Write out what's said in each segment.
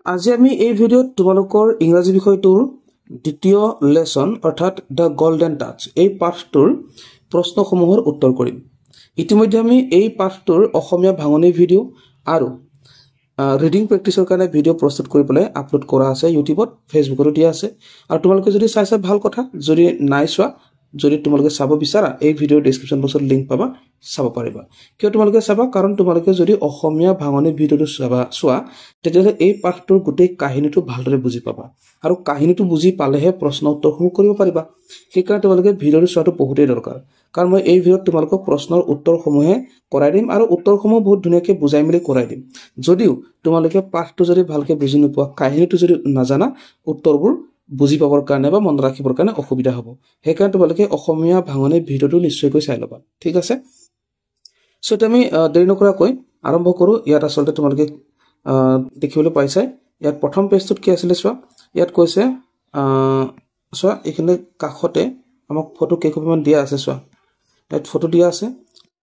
আজি আমি এই ভিডিওত তোমালোকৰ ইংৰাজী বিষয়টোৰ দ্বিতীয় লেসন অৰ্থাৎ দ্য গোল্ডেন টাচ এই পাঠটোৰ প্ৰশ্নসমূহৰ উত্তৰ কৰিম। ইতিমধ্যে আমি এই পাঠটোৰ অসমীয়া ভাঙনি ভিডিও আৰু ৰিডিং প্ৰেক্টিছৰ কাৰণে ভিডিও প্ৰস্তুত কৰি পেলাই আপলোড কৰা আছে ইউটিউবত, ফেচবুকতো দিয়া আছে। আৰু তোমালোকে যদি চাইছা ভাল কথা, যদি নাই চোৱা, যদি তোমালোকে চাব বিচাৰা এই ভিডিওৰ ডেসক্ৰিপশন বক্সত লিংক পাবা, চাব পাৰিবা। কিয় তোমালোকে চাবা? কাৰণ তোমালোকে যদি অসমীয়া ভাঙনি ভিডিওটো চোৱা তেতিয়াহ'লে এই পাঠটোৰ গোটেই কাহিনীটো ভালদৰে বুজি পাবা, আৰু কাহিনীটো বুজি পালেহে প্ৰশ্ন উত্তৰসমূহ কৰিব পাৰিবা। সেইকাৰণে তোমালোকে ভিডিওটো চোৱাটো বহুতেই দৰকাৰ, কাৰণ মই এই ভিডিওত তোমালোকক প্ৰশ্নৰ উত্তৰসমূহে কৰাই দিম আৰু উত্তৰসমূহ বহুত ধুনীয়াকৈ বুজাই মেলি কৰাই দিম। যদিও তোমালোকে পাঠটো যদি ভালকৈ বুজি নোপোৱা, কাহিনীটো যদি নাজানা, উত্তৰবোৰ বুজি পাবৰ কাৰণে বা মনত ৰাখিবৰ কাৰণে অসুবিধা হ'ব। সেইকাৰণে তোমালোকে অসমীয়া ভাঙনি ভিডিওটো নিশ্চয়কৈ চাই ল'বা, ঠিক আছে? সো আমি দেৰি নকৰাকৈ আৰম্ভ কৰোঁ। ইয়াত আচলতে তোমালোকে দেখিবলৈ পাইছাই, ইয়াত প্ৰথম পেজটোত কি আছিলে চোৱা। ইয়াত কৈছে চোৱা, এইখিনি কাষতে আমাক ফটো কেইকপিমান দিয়া আছে। চোৱা, ইয়াত ফটো দিয়া আছে,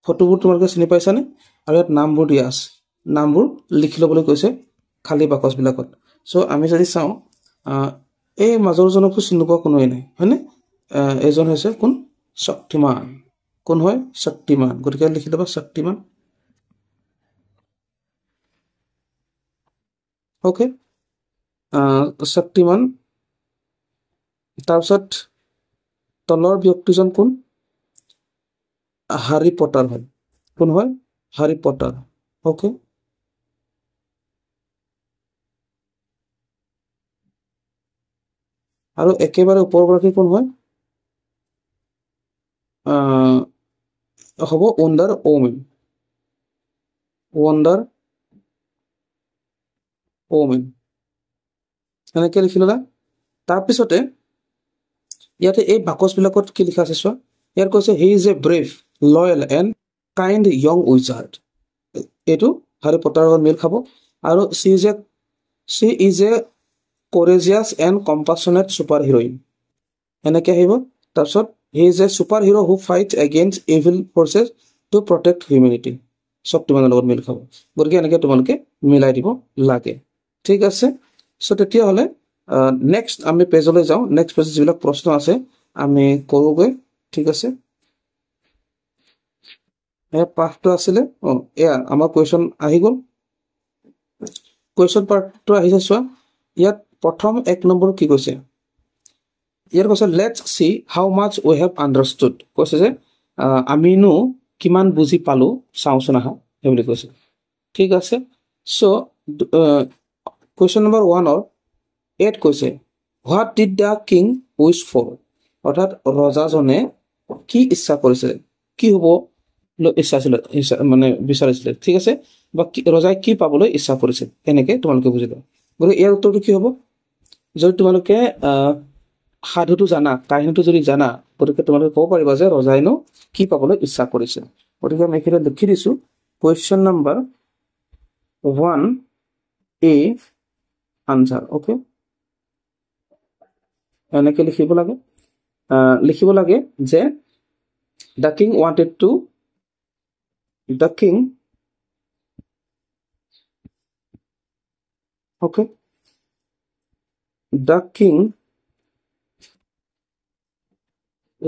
ফটোবোৰ তোমালোকে চিনি পাইছানে? আৰু ইয়াত নামবোৰ দিয়া আছে, নামবোৰ লিখি ল'বলৈ কৈছে খালী বাকচবিলাকত। সো আমি যদি চাওঁ, এই মাজৰজনকো চিনি পোৱা কোনোৱেই নাই, হয়নে? এইজন হৈছে কোন? শক্তিমান। কোন হয়? শক্তিমান। গতিকে লিখি ল'বা শক্তিমান। ওকে, শক্তিমান। তাৰপিছত তলৰ ব্যক্তিজন কোন? হ্যাৰি পটাৰ হয়। কোন হয়? হ্যাৰি পটাৰ। ওকে, আৰু একেবাৰে ওপৰগৰাকী কোন হয়? হ'ব ৱণ্ডাৰ ওমেন। ৱণ্ডাৰ ওমেন এনেকৈ লিখি ল'লা। তাৰপিছতে ইয়াতে এই বাকচবিলাকত কি লিখা আছে চোৱা। ইয়াত কৈছে he is a brave, loyal and kind young wizard. এইটো হ্যাৰি পটাৰৰ লগত মিল খাব। আৰু she is a courageous and compassionate super heroine এনেকৈ আহিব। তাৰপিছত he is a super hero who fight against evil forces to protect humanity. শক্তিমানৰ লগত মিল খাব। গতিকে এনেকৈ তোমালোকে মিলাই দিব লাগে, ঠিক আছে? সো তেতিয়াহ'লে নেক্সট আমি পেজলৈ যাওঁ। নেক্সট পেজত যিবিলাক প্ৰশ্ন আছে আমি কৰোঁগৈ, ঠিক আছে? এয়া পাঠটো আছিলে, এয়া আমাৰ কুৱেশ্যন আহি গ'ল। কুৱেশ্যন পাৰ্টটো আহিছে চোৱা। ইয়াত প্ৰথম 1 নম্বৰ কি কৈছে? ইয়াত কৈছে let's see how much we have understood. কৈছে যে আমিনো কিমান বুজি পালোঁ, চাওঁচোন আহা, সেই বুলি কৈছে, ঠিক আছে? চ' কুৱেশ্যন নম্বৰ 1-ৰ ইয়াত কৈছে what did the king wish for. অৰ্থাৎ ৰজাজনে কি ইচ্ছা কৰিছিলে, কি হ'ব মানে বিচাৰিছিলে, ঠিক আছে? বা ৰজাই কি পাবলৈ ইচ্ছা কৰিছিল, এনেকৈ তোমালোকে বুজি লোৱা। গতিকে ইয়াৰ উত্তৰটো কি হ'ব? যদি তোমালোকে সাধুটো জানা, কাহিনীটো যদি জানা, গতিকে তোমালোকে ক'ব পাৰিবা যে ৰজাইনো কি পাবলৈ ইচ্ছা কৰিছিল। গতিকে আমি এইখিনি লিখি দিছোঁ। Question number 1A answer. Okay, এনেকৈ লিখিব লাগে যে the king wanted two okay, the king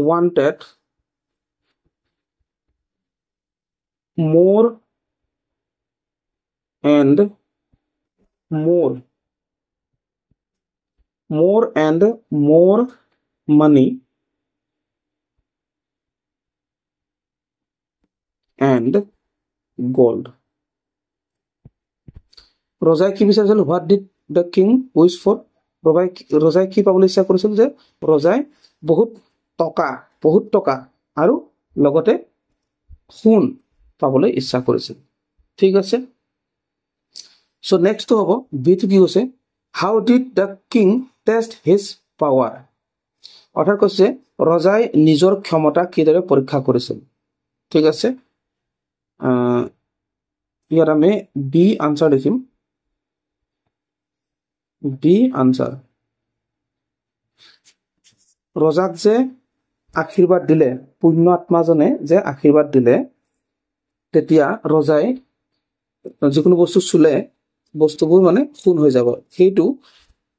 wanted more and more money and gold. ৰজাই কি বিচাৰিছিল? What did the king wish for. ৰজাই কি পাবলৈ ইচ্ছা কৰিছিল? যে ৰজাই বহুত টকা আৰু লগতে সোণ পাবলৈ ইচ্ছা কৰিছিল, ঠিক আছে? চ' নেক্সটটো হ'ব বিটো কি কৈছে? How did the king test his power. অৰ্থাৎ কৈছে ৰজাই নিজৰ ক্ষমতা কিদৰে পৰীক্ষা কৰিছিল, ঠিক আছে? ইয়াত আমি বি আনচাৰ লিখিম। B answer. ৰজাক যে আশীৰ্বাদ দিলে, পুণ্য আত্মাজনে যে আশীৰ্বাদ দিলে, তেতিয়া ৰজাই যিকোনো বস্তু চুলে বস্তুবোৰ মানে শূন্য হৈ যাব সেইটো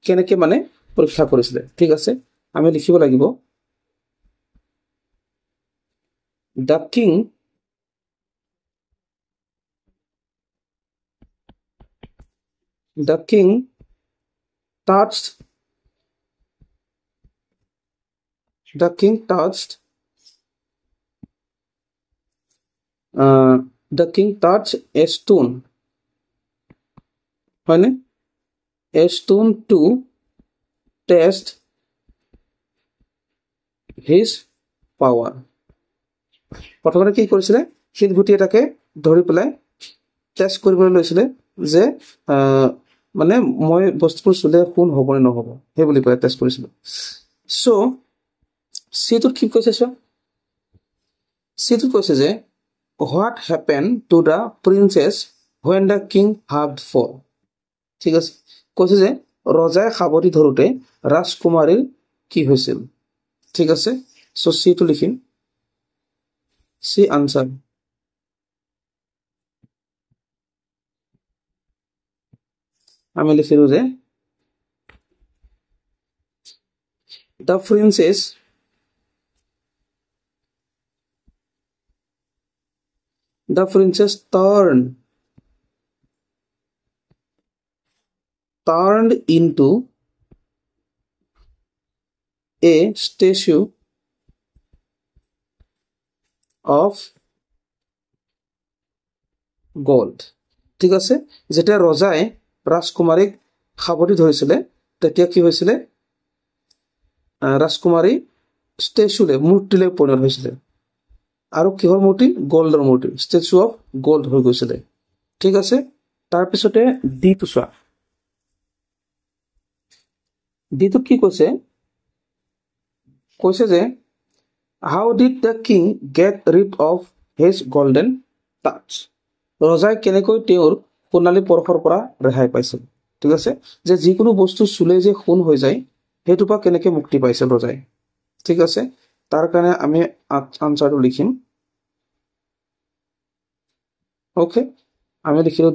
কেনেকৈ মানে পৰীক্ষা কৰিছিলে ঠিক আছে আমি লিখিব লাগিব the king touched the king touched a stone হয়নে a stone to test his power প্ৰথমতে কি কৰিছিলে শিলগুটি এটাকে ধৰি পেলাই টেষ্ট কৰিবলৈ লৈছিলে যে মানে মই বস্তুবোৰ চুলে কোন হ'ব নে নহ'ব সেই বুলি পেলাই টেষ্ট কৰিছিল সো সিটোত কি কৈছে চোৱা সিটোত কৈছে যে what happened to the princess when the king hugged for ঠিক আছে কৈছে যে ৰজাই সাৱটি ধৰোতে ৰাজকুমাৰীৰ কি হৈছিল ঠিক আছে সো সিটো লিখিম সি আনসার আমি লিখিলো যে the princess turned into a statue of gold ঠিক আছে যেতিয়া ৰজাই ৰাজকুমাৰীক সাৱটি ধৰিছিলে তেতিয়া কি হৈছিলে ৰাজকুমাৰী ষ্টেচুলে মূৰ্তিলৈ পৰিণত হৈছিলে আৰু কিহৰ মূৰ্তি গোল্ডৰ মূৰ্তি ষ্টেচু অফ গোল্ড হৈ গৈছিলে ঠিক আছে তাৰ পিছতে ডিটো চোৱা ডিটো কি কৈছে যে how did the king get rid of his golden touch ৰজাই কেনেকৈ তেওঁৰ সোণালী পৰশৰ পৰা ৰেহাই পাইছিল ঠিক আছে যে যিকোনো বস্তু চুলে যে খুন হৈ যায় হেতু পা কেনেকৈ মুক্তি পাইছিল ৰজাই ঠিক আছে তাৰ কাৰণে আমি আনসাৰটো লিখিম ওকে আমি লিখিলো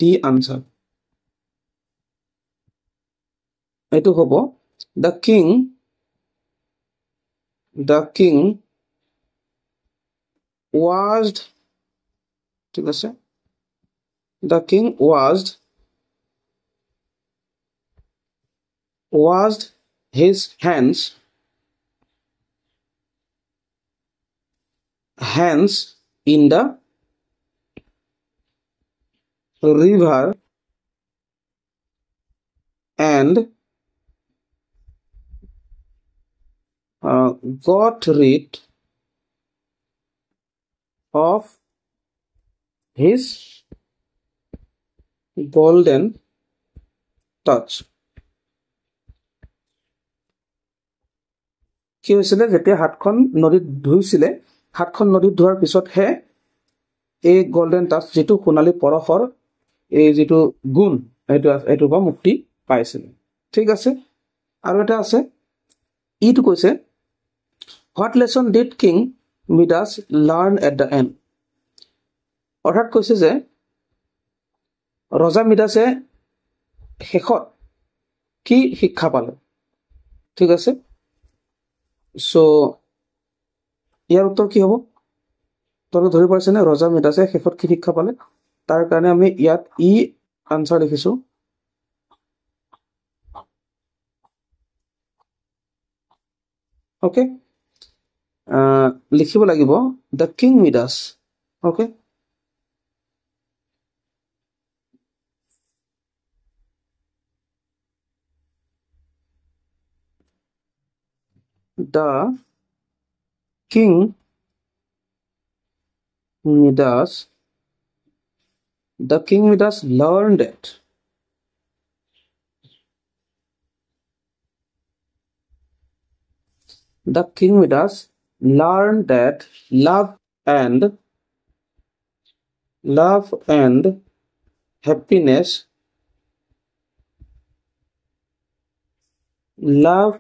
ডি আনসার এটো হ'ব the king washed ঠিক আছে the king washed his hands in the river and got rid of his golden touch কি হৈছিলে যেতিয়া হাতখন নদীত ধুইছিলে হাতখন নদীত ধোৱাৰ পিছত হে এই গোল্ডেন টাচ যেটো সোণালী পৰশৰ এই যেটো গুণ এটো বা মুক্তি পাইছিল ঠিক আছে আৰু এটা আছে ইটো কৈছে what lesson did king Midas learn at the end অৰ্থাৎ কৈছে যে ৰজা মিদাসে শেষত কি শিক্ষা পালে ঠিক আছে সো ইয়াৰ উত্তৰ কি হ'ব তোমৰা ধৰি পাইছে না ৰজা মিদাসে শেষত কি শিক্ষা পালে তাৰ কাৰণে আমি ইয়াত ই আনসাৰ লিখিছো ওকে লিখিব লাগিব the king Midas okay the king Midas learned it the king Midas learned that love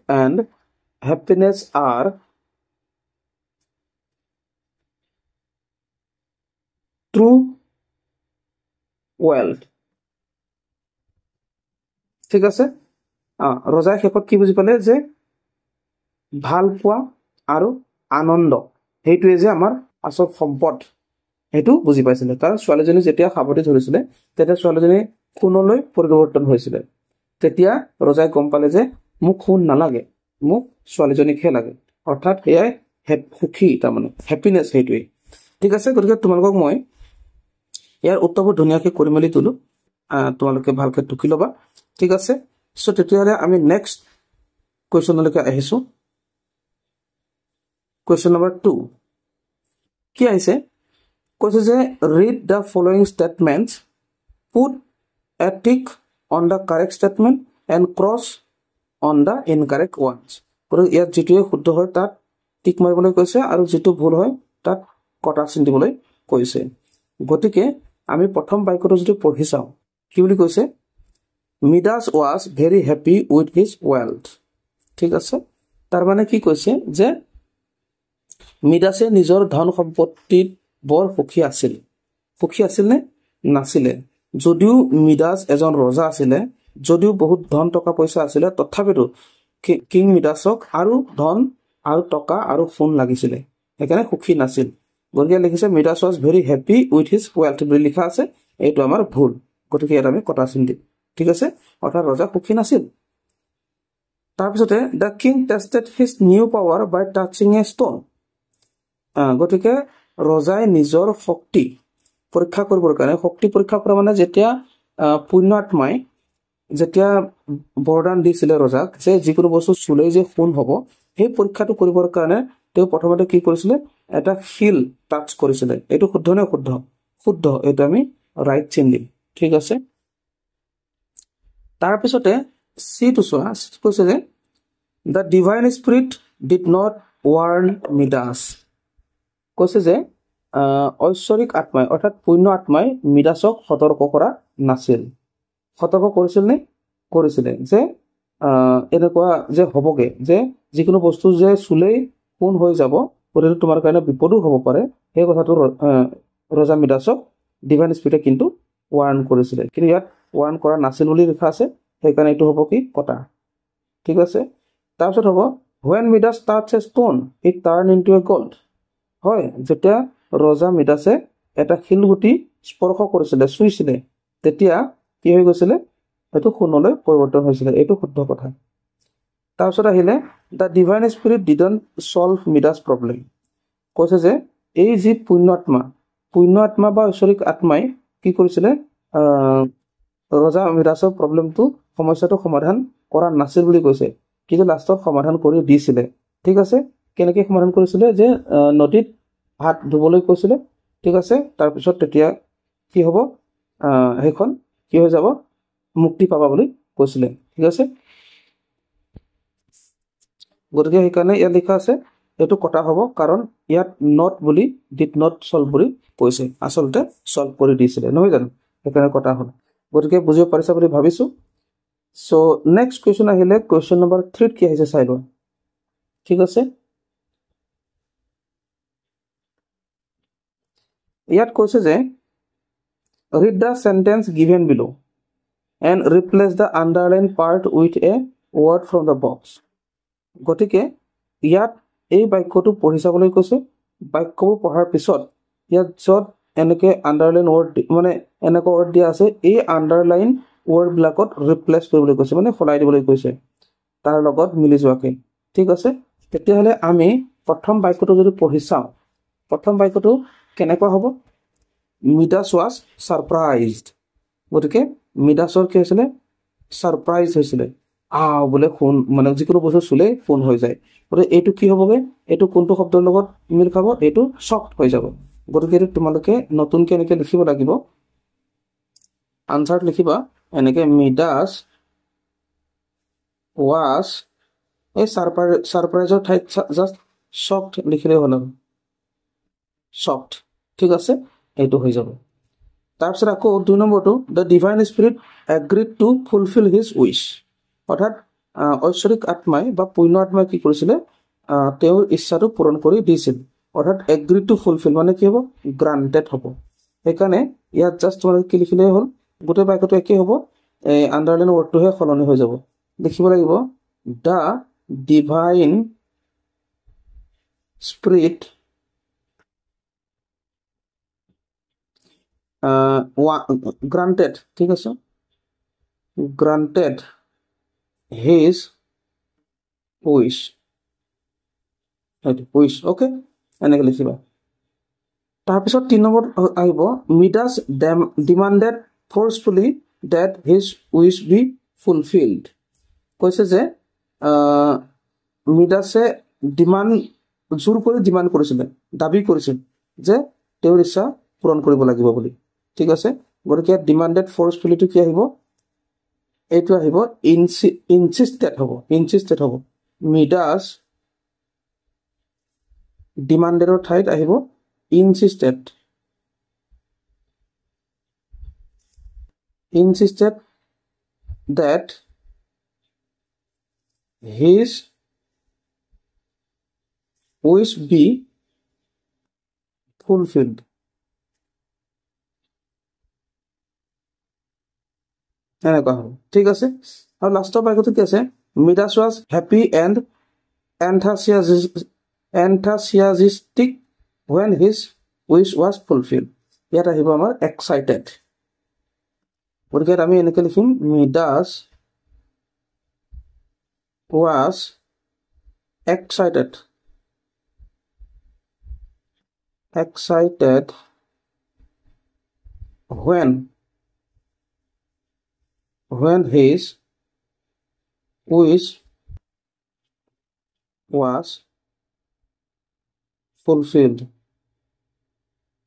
and happiness are true wealth ঠিক আছে ৰজাই শেষত কি বুজি পালে যে ভাল পোৱা আৰু আনন্দ সেইটোৱে যে আমাৰ আচল সম্পদ সেইটো বুজি পাইছিলে কাৰণ ছোৱালীজনী যেতিয়া সাৱটি ধৰিছিলে তেতিয়া ছোৱালীজনী খুনলৈ পৰিৱৰ্তন হৈছিলে তেতিয়া ৰজাই গম পালে যে মোক খুন নালাগে মোক ছোৱালীজনীকহে লাগে অৰ্থাৎ এয়াই সুখী তাৰমানে হেপিনেছ সেইটোৱে ঠিক আছে গতিকে তোমালোকক মই ইয়াৰ উত্তৰবোৰ ধুনীয়াকৈ কৰি মেলি তুলো তোমালোকে ভালকৈ টুকি ল'বা ঠিক আছে সো তেতিয়াহ'লে আমি নেক্সট কুৱেশ্যনলৈকে আহিছোঁ কুৱেশ্যন নম্বৰ 2 কি আহিছে কৈছে যে read the following statements put a tick on the correct statement and cross on the incorrect ones গতিকে ইয়াত যিটোৱে শুদ্ধ হয় তাত টিক মাৰিবলৈ কৈছে আৰু যিটো ভুল হয় তাত কটা চিন দিবলৈ কৈছে গতিকে আমি প্ৰথম বাক্যটো যদি পঢ়ি চাওঁ কি বুলি কৈছে Midas was very happy with his wealth ঠিক আছে তাৰ মানে কি কৈছে যে মিডাছে নিজৰ ধন সম্পত্তিত বৰ সুখী আছিল নে নাছিলে যদিও মিডাছ এজন ৰজা আছিলে যদিও বহুত ধন টকা পইচা আছিলে তথাপিতো কিং মিডাছক আৰু ধন আৰু টকা আৰু সোণ লাগিছিলে সেইকাৰণে সুখী নাছিল গতিকে লিখিছে Midas was very happy with his wealth বুলি লিখা আছে এইটো আমাৰ ভুল গতিকে ইয়াত আমি কটা চিন দিম ঠিক আছে অৰ্থাৎ ৰজা সুখী নাছিল তাৰপিছতে the king tested his new power by touching a stone গতিকে ৰজাই নিজৰ শক্তি পৰীক্ষা কৰিবৰ কাৰণে শক্তি পৰীক্ষা কৰা মানে যেতিয়া পুণ্য আত্মাই যেতিয়া বৰদান দিছিলে ৰজাক যে যিকোনো বস্তু চুলেই যে সোণ হ'ব সেই পৰীক্ষাটো কৰিবৰ কাৰণে তেওঁ প্ৰথমতে কি কৰিছিলে এটা শিল টাচ কৰিছিলে এইটো শুদ্ধ নে শুদ্ধ এইটো আমি ৰাইট চিন দিম ঠিক আছে তাৰপিছতে চিটো চোৱা কৈছে যে the divine spirit did not warn Midas কৈছে যে ঐশ্বৰিক আত্মাই অৰ্থাৎ পুণ্য আত্মাই মিডাছক সতৰ্ক কৰা নাছিল সতৰ্ক কৰিছিলে যে এনেকুৱা যে হ'বগে যে যিকোনো বস্তু যে চুলেই সোণ হৈ যাব গতিকে তোমাৰ কাৰণে বিপদো হ'ব পাৰে সেই কথাটো ৰজা মিডাছক ডিভাইন স্পিৰিটে কিন্তু ৱাৰ্ণ কৰিছিলে কিন্তু ইয়াত ৱাৰ্ণ কৰা নাছিল বুলি লিখা আছে সেইকাৰণে এইটো হ'ব কি কটা ঠিক আছে তাৰপিছত হ'ব when Midas touched a stone it turned into a gold হয় যেতিয়া ৰজা মিডাছে এটা শিলগুটি স্পৰ্শ কৰিছিলে চুইছিলে তেতিয়া কি হৈ গৈছিলে এইটো সোণলৈ পৰিৱৰ্তন হৈছিলে এইটো শুদ্ধ কথা তাৰপিছত আহিলে the divine spirit didn't solve Midas problem কৈছে যে এই যি পুণ্য আত্মা বা ঐশ্বৰিক আত্মাই কি কৰিছিলে ৰজা মিডাছৰ প্ৰব্লেমটো সমস্যাটো সমাধান কৰা নাছিল বুলি কৈছে কিন্তু লাষ্টত সমাধান কৰি দিছিলে ঠিক আছে কেনেকৈ সমাধান কৰিছিলে যে নদীত হাত ধুবলৈ কৈছিলে ঠিক আছে তাৰপিছত তেতিয়া কি হ'ব সেইখন কি হৈ যাব মুক্তি পাবা বুলি কৈছিলে ঠিক আছে গতিকে সেইকাৰণে ইয়াত লিখা আছে এইটো কটা হ'ব কাৰণ ইয়াত নট বুলি ডিড নট সলভ বুলি কৈছে আচলতে সলভ কৰি দিছিলে নহয় জানো সেইকাৰণে কটা হ'ল গতিকে বুজিব পাৰিছা বুলি ভাবিছোঁ সো নেক্সট কুৱেশ্যন আহিলে কুৱেশ্যন নম্বৰ 3 কি আহিছে চাই লোৱা ঠিক আছে ইয়াত কৈছে যে read the sentence given below and replace the underlined part with a word from the box গতিকে ইয়াত এই বাক্যটো পঢ়ি চাবলৈ কৈছে বাক্যবোৰ পঢ়াৰ পিছত ইয়াত য'ত এনেকে আণ্ডাৰলাইন ৱৰ্ড মানে এনেকুৱা ৱৰ্ড দিয়া আছে এই আণ্ডাৰলাইন ৱৰ্ডবিলাকত ৰিপ্লেচ কৰিবলৈ কৈছে মানে সলাই দিবলৈ কৈছে তাৰ লগত মিলি যোৱাকৈ ঠিক আছে তেতিয়াহ'লে আমি প্ৰথম বাক্যটো যদি পঢ়ি চাওঁ প্ৰথম বাক্যটো কেনেকুৱা হ'ব মিডাছ ৱাজ ছাৰপ্ৰাইজড গতিকে মিডাছৰ কি হৈছিলে ছাৰপ্ৰাইজ হৈছিলে বোলে সোণ মানে যিকোনো বস্তু চুলে সোণ হৈ যায় গতিকে এইটো কি হ'বগৈ এইটো কোনটো শব্দৰ লগত মিল খাব এইটো চফ্ট হৈ যাব গতিকে এইটো তোমালোকে নতুনকৈ এনেকৈ লিখিব লাগিব আনচাৰত লিখিবা এনেকৈ মিডাছ ৱাজ এই ছাৰপ্ৰাইজৰ ঠাইত জাষ্ট চফ্ট লিখিলেই হ'ল আৰু চফ্ট ঠিক আছে এইটো হৈ যাব তাৰপিছত আকৌ 2 নম্বৰটো the divine spirit agreed to fulfil his wish অৰ্থাৎ ঐশ্বৰিক আত্মাই বা পুণ্য আত্মাই কি কৰিছিলে তেওঁৰ ইচ্ছাটো পূৰণ কৰি দিছিল অৰ্থাৎ এগ্ৰিড টু ফুলফিল মানে কি হ'ব গ্ৰান্টেড হ'ব সেইকাৰণে ইয়াত জাষ্ট তোমালোকে কি লিখিলেই হ'ল গোটেই বাক্যটো একেই হ'ব এই আণ্ডাৰলাইন ৱৰ্ডটোহে সলনি হৈ যাব লিখিব লাগিব দ্য ডিভাইন স্পিৰিট গ্ৰান্টেড ঠিক আছে granted his wish wish okay এনেকৈ লিখিবা তাৰপিছত 3 নম্বৰ আহিব Midas demanded forcefully that his wish be fulfilled কৈছে যে মিডাছে জোৰ কৰি ডিমাণ্ড কৰিছিলে দাবী কৰিছিল যে তেওঁৰ ইচ্ছা পূৰণ কৰিব লাগিব বুলি ঠিক আছে গতিকে ডিমাণ্ডেড ফ'ৰ্চফুলিটো কি আহিব এইটো আহিব ইনচিষ্টেড হ'ব মিডাছ ডিমাণ্ডেডৰ ঠাইত আহিব insisted that his wish be fulfilled এনেকুৱা হ'ব ঠিক আছে আৰু লাষ্টৰ বাক্যটো কি আছে মিডাছ was happy and enthusiastic when his wish was fulfilled ইয়াত আহিব আমাৰ excited গতিকে আমি এনেকৈ লিখিম মিডাছ was excited when his wish was fulfilled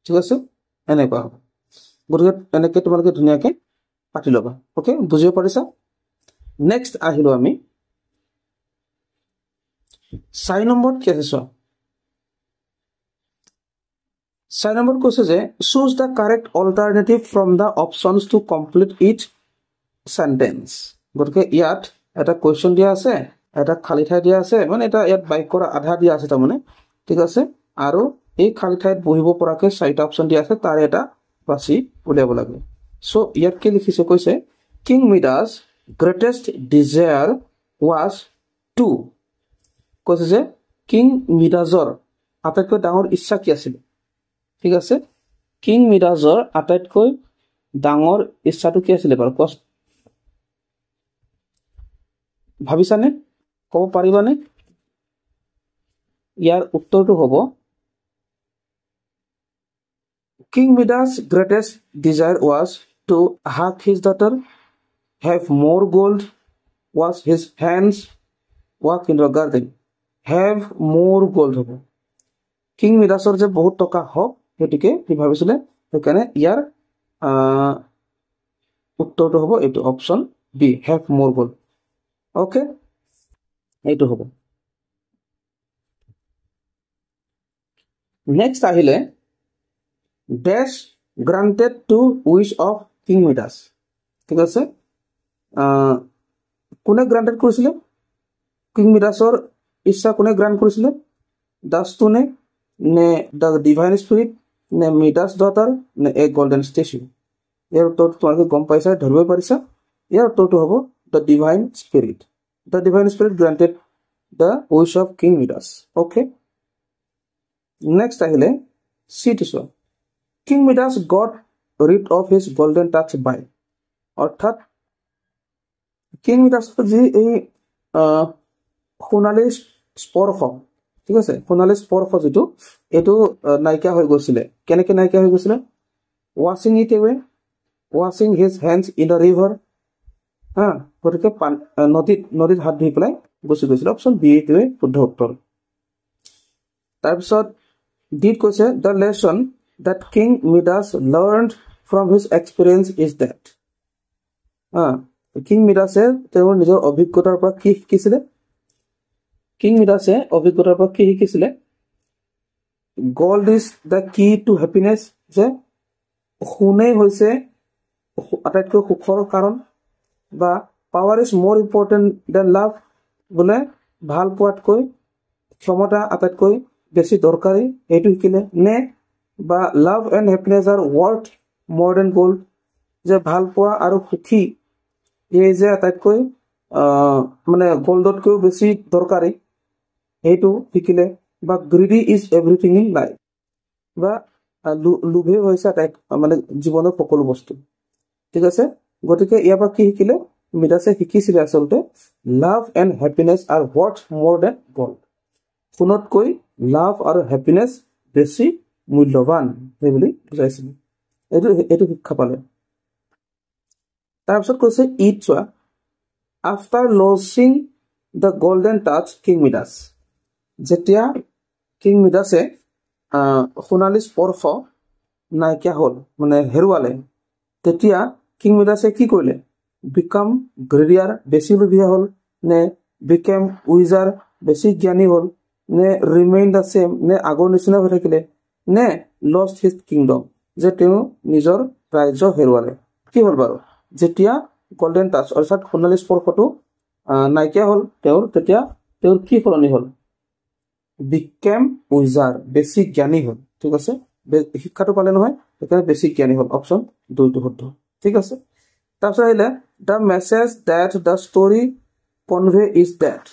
ঠিক আছে এনেকুৱা হ'ব গতিকে এনেকৈ তোমালোকে ধুনীয়াকৈ পাতি ল'বা অ'কে বুজিব পাৰিছা নেক্সট আহিলোঁ আমি 4 নম্বৰত কি আছে চোৱা 4 নম্বৰত কৈছে যে choose the correct alternative from the options to complete each sentence গতিকে ইয়াত এটা কুৱেশ্যন দিয়া আছে এটা খালী ঠাই দিয়া আছে মানে এটা ইয়াত বাক্যৰ আধা দিয়া আছে তাৰমানে ঠিক আছে আৰু এই খালী ঠাইত বহিব পৰাকৈ 4টা অপশ্যন দিয়া আছে তাৰে এটা বাছি উলিয়াব লাগে সো ইয়াত কি লিখিছে কৈছে king Midas greatest desire was to কৈছে যে কিং মিডাছৰ আটাইতকৈ ডাঙৰ ইচ্ছা কি আছিল ঠিক আছে কিং মিডাছৰ আটাইতকৈ ডাঙৰ ইচ্ছাটো কি আছিল বাৰু কষ্ট ভাবিছানে ক'ব পাৰিবানে ইয়াৰ উত্তৰটো হ'ব King Midas' greatest desire was to hug his daughter, have more gold, wash his hands, work in the garden. Have more gold হ'ব King Midasৰ যে বহুত টকা হওক হেতুকে কি ভাবিছিলে সেইকাৰণে ইয়াৰ উত্তৰটো হ'ব এইটো option B have more gold okay এইটো হ'ব নেক্সট আহিলে dash granted to wish of King Midas ঠিক আছে কোনে গ্ৰান্টেড কৰিছিলে কিং মিডাছৰ ইচ্ছা কোনে গ্ৰান্ট কৰিছিলে দাসটো নে দ্য ডিভাইন স্পিৰিট নে মিডাছ ডটাৰ নে এ গোল্ডেন ষ্টেচু ইয়াৰ উত্তৰটো তোমালোকে গম পাইছা ধৰিব পাৰিছা ইয়াৰ উত্তৰটো হ'ব the divine spirit granted the wish of king Midas okay next আহিলে চিটো চোৱা King Midas got rid of his golden touch by অৰ্থাৎ কিং মিডাছৰ যি এই সোণালী স্পৰ্শ ঠিক আছে সোণালী স্পৰ্শ যিটো এইটো নাইকিয়া হৈ গৈছিলে কেনেকৈ নাইকিয়া হৈ গৈছিলে washing it away washing his hands in the river গতিকে নদীত হাত ধুই পেলাই গুচি গৈছিলে অপশ্যন বি এইটোৱে শুদ্ধ উত্তৰ তাৰপিছত ডিত কৈছে the lesson that King Midas learned from his experience is that King Midas তেওঁৰ নিজৰ অভিজ্ঞতাৰ পৰা কি শিকিছিলে King Midas অভিজ্ঞতাৰ পৰা কি শিকিছিলে gold is the key to happiness যে সোণে হৈছে আটাইতকৈ সুখৰ কাৰণ বা power is more important than love বোলে ভাল পোৱাতকৈ ক্ষমতা আটাইতকৈ বেছি দৰকাৰী এইটো শিকিলে নে বা love and happiness are worth more than gold যে ভাল পোৱা আৰু সুখী এই যে আটাইতকৈ মানে গোল্ডতকৈও বেছি দৰকাৰী এইটো শিকিলে বা গ্ৰিডি ইজ এভৰিথিং ইন লাইফ বা লোভে হৈছে মানে জীৱনৰ সকলো বস্তু ঠিক আছে গতিকে ইয়াৰ পৰা কি শিকিলে মিডাছে শিকিছিলে আচলতে love and happiness R worth মোৰ দেন গল্ড সোণতকৈ লাভ আৰু হেপিনেছ বেছি মূল্যৱান সেইবুলি বুজাইছিলে এইটো শিক্ষা পালে তাৰপিছত কৈছে ইট চোৱা after losing the golden touch king Midas যেতিয়া কিং মিডাছে সোণালী স্পৰ্শ নাইকিয়া হ'ল মানে হেৰুৱালে তেতিয়া কিং মিডাছে কি কৰিলে বিকাম গ্ৰেডিয়াৰ বেছি লোভীয়া হ'ল নে বিকেম উইজাৰ বেছি জ্ঞানী হ'ল নে ৰিমেইন দ্য চেম নে আগৰ নিচিনা হৈ থাকিলে নে লষ্ট হিজ কিংডম যে তেওঁ নিজৰ ৰাজ্য হেৰুৱালে কি হ'ল বাৰু যেতিয়া গোল্ডেন টাচ অৰ্থাৎ সোণালী স্পৰ্শটো নাইকিয়া হ'ল তেতিয়া তেওঁৰ কি সলনি হ'ল বিকেম উইজাৰ বেছি জ্ঞানী হ'ল ঠিক আছে শিক্ষাটো পালে নহয় সেইকাৰণে বেছি জ্ঞানী হ'ল অপশ্যন 2টো শুদ্ধ ঠিক আছে তাৰপিছত আহিলে the message that the story convey is that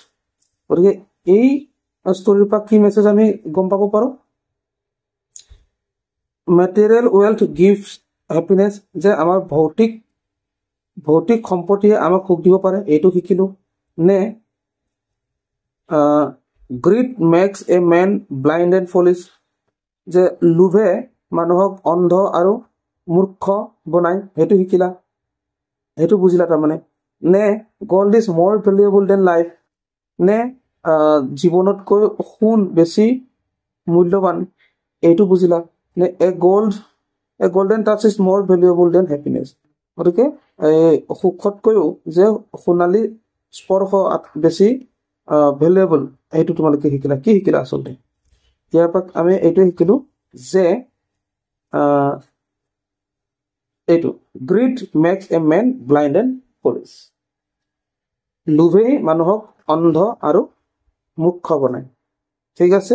গতিকে এই ষ্টৰিৰ পৰা কি মেছেজ আমি গম পাব পাৰোঁ মেটেৰিয়েল ৱেল্থ গিভছ হেপিনেছ যে আমাৰ ভৌতিক সম্পত্তিয়ে আমাক সুখ দিব পাৰে এইটো শিকিলোঁ নে greed makes a man blind and foolish যে লোভে মানুহক অন্ধ আৰু মূৰ্খ বনায় সেইটো শিকিলা সেইটো বুজিলা তাৰমানে নে gold is more valuable than life নে জীৱনতকৈ সোণ বেছি মূল্যৱান এইটো বুজিলা নে a golden touch is more valuable than happiness গতিকে সুখতকৈও যে সোণালী স্পৰ্শ বেছি ভেলুৱেবল এইটো তোমালোকে শিকিলা কি শিকিলা আচলতে ইয়াৰ পৰা আমি এইটো শিকিলোঁ যে এইটো greed makes a man blind and foolish লোভেই মানুহক অন্ধ আৰু মূৰ্খ বনায় ঠিক আছে